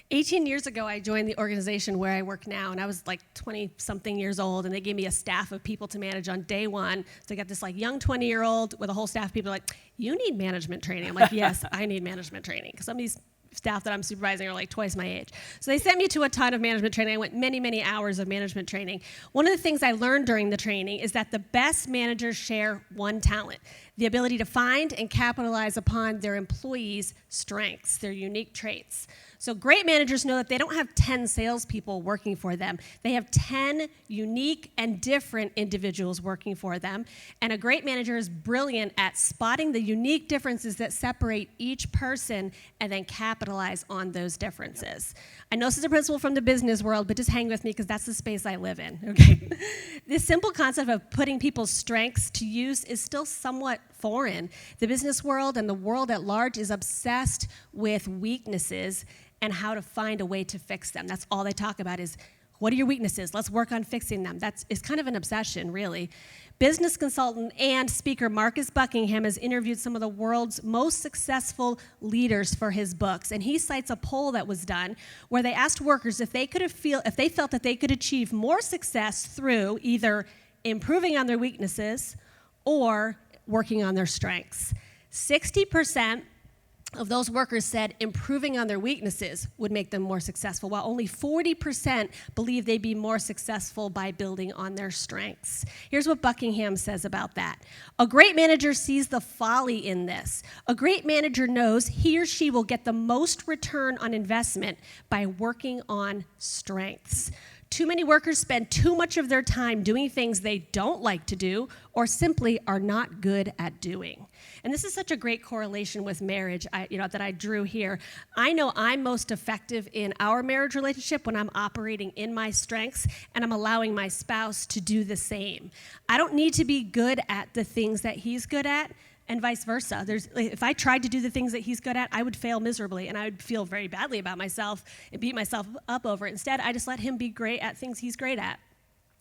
18 years ago, I joined the organization where I work now, and I was like 20-something years old, and they gave me a staff of people to manage on day one. So I got this like young 20-year-old with a whole staff of people like, you need management training. I'm like, yes, I need management training, because some of these staff that I'm supervising are like twice my age. So they sent me to a ton of management training. I went many, many hours of management training. One of the things I learned during the training is that the best managers share one talent: the ability to find and capitalize upon their employees' strengths, their unique traits. So great managers know that they don't have 10 salespeople working for them. They have 10 unique and different individuals working for them. And a great manager is brilliant at spotting the unique differences that separate each person and then capitalize on those differences. I know this is a principle from the business world, but just hang with me because that's the space I live in, okay? This simple concept of putting people's strengths to use is still somewhat foreign. The business world and the world at large is obsessed with weaknesses and how to find a way to fix them. That's all they talk about is, what are your weaknesses? Let's work on fixing them. It's kind of an obsession, really. Business consultant and speaker Marcus Buckingham has interviewed some of the world's most successful leaders for his books, and he cites a poll that was done where they asked workers if they felt that they could achieve more success through either improving on their weaknesses or working on their strengths. 60% of those workers said improving on their weaknesses would make them more successful, while only 40% believe they'd be more successful by building on their strengths. Here's what Buckingham says about that. A great manager sees the folly in this. A great manager knows he or she will get the most return on investment by working on strengths. Too many workers spend too much of their time doing things they don't like to do or simply are not good at doing. And this is such a great correlation with marriage that I drew here. I know I'm most effective in our marriage relationship when I'm operating in my strengths and I'm allowing my spouse to do the same. I don't need to be good at the things that he's good at, and vice versa. If I tried to do the things that he's good at, I would fail miserably, and I would feel very badly about myself and beat myself up over it. Instead, I just let him be great at things he's great at,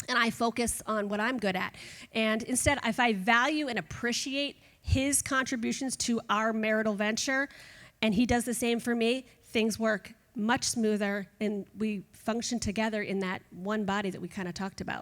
and I focus on what I'm good at. And instead, if I value and appreciate his contributions to our marital venture, and he does the same for me, things work much smoother, and we function together in that one body that we kind of talked about.